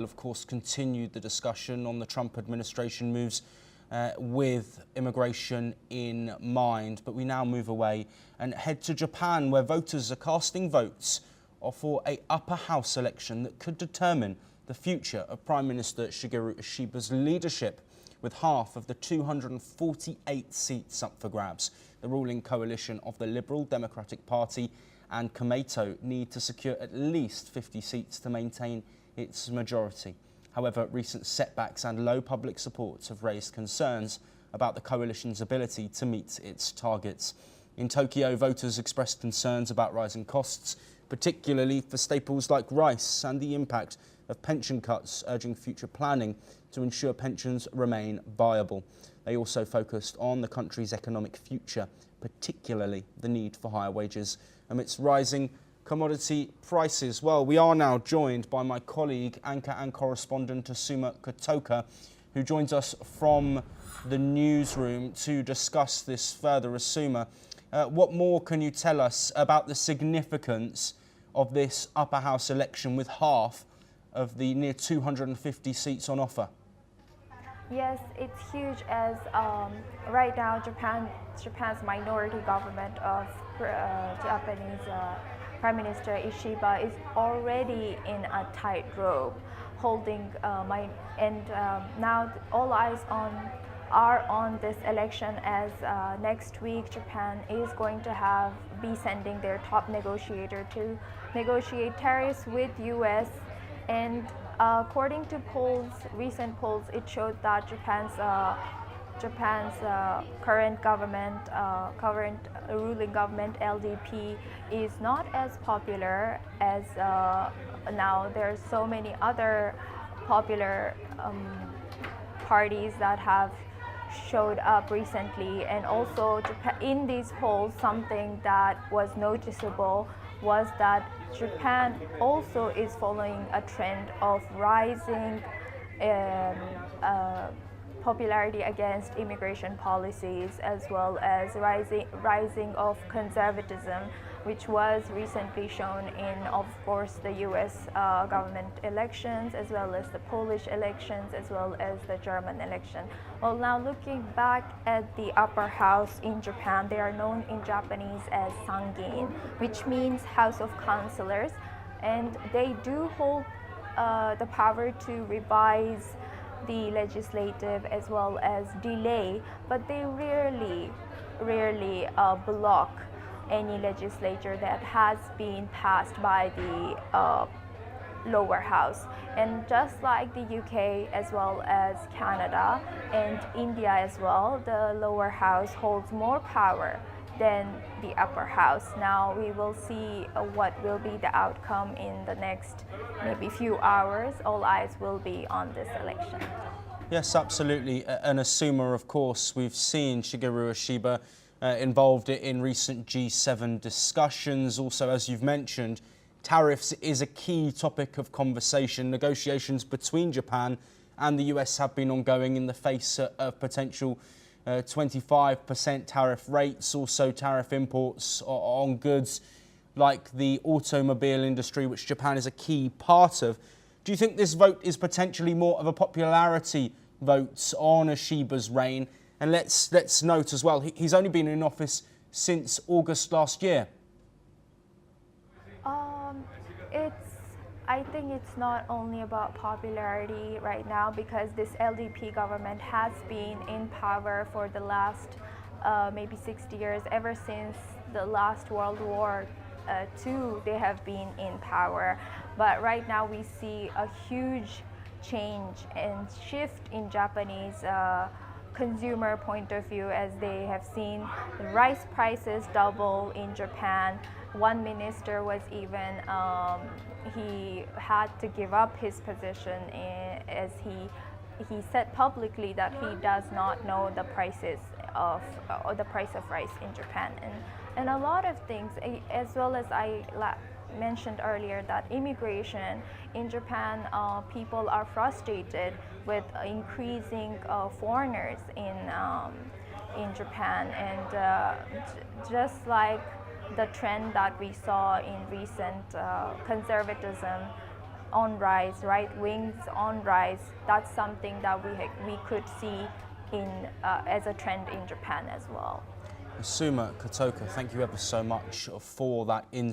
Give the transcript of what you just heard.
Of course, continued the discussion on the Trump administration moves with immigration in mind. But we now move away and head to Japan, where voters are casting votes for an upper house election that could determine the future of Prime Minister Shigeru Ishiba's leadership, with half of the 248 seats up for grabs. The ruling coalition of the Liberal Democratic Party and Komeito need to secure at least 50 seats to maintain its majority. However, recent setbacks and low public support have raised concerns about the coalition's ability to meet its targets. In Tokyo, voters expressed concerns about rising costs, particularly for staples like rice, and the impact of pension cuts, urging future planning to ensure pensions remain viable. They also focused on the country's economic future, particularly the need for higher wages amidst rising commodity prices. Well, we are now joined by my colleague, anchor and correspondent Asuma Kotoka, who joins us from the newsroom to discuss this further. Asuma, what more can you tell us about the significance of this upper house election with half of the near 250 seats on offer? Yes, it's huge, as right now Japan's minority government of Japanese Prime Minister Ishiba is already in a tightrope, holding now all eyes are on this election, as next week Japan is going to be sending their top negotiator to negotiate tariffs with US. And according to recent polls, it showed that Japan's current ruling government, LDP, is not as popular as now. There are so many other popular parties that have showed up recently. And also in these polls, something that was noticeable was that Japan also is following a trend of rising popularity against immigration policies, as well as rising of conservatism, which was recently shown in, of course, the US government elections, as well as the Polish elections, as well as the German election. Well, now looking back at the upper house in Japan, they are known in Japanese as Sangin, which means House of Councillors, and they do hold the power to revise the legislative as well as delay, but they rarely block any legislature that has been passed by the lower house. And just like the UK as well as Canada and India as well, the lower house holds more power than the upper house. Now we will see what will be the outcome in the next maybe few hours. All eyes will be on this election. Yes, absolutely. And Asuma, of course, we've seen Shigeru Ishiba involved in recent G7 discussions. Also, as you've mentioned, tariffs is a key topic of conversation. Negotiations between Japan and the US have been ongoing in the face of potential 25% tariff rates, also tariff imports on goods like the automobile industry, which Japan is a key part of. Do you think this vote is potentially more of a popularity vote on Ishiba's reign? And let's note as well, he's only been in office since August last year. I think it's not only about popularity right now, because this LDP government has been in power for the last maybe 60 years. Ever since the last World War II, they have been in power. But right now we see a huge change and shift in Japanese consumer point of view, as they have seen the rice prices double in Japan. One minister was even, he had to give up his position, as he said publicly that he does not know the prices of the price of rice in Japan, and a lot of things, as well as I mentioned earlier, that immigration in Japan, people are frustrated with increasing foreigners in Japan, and just like the trend that we saw in recent conservatism on rise, right wings on rise. That's something that we could see as a trend in Japan as well. Suma Kotoka, thank you ever so much for that insight.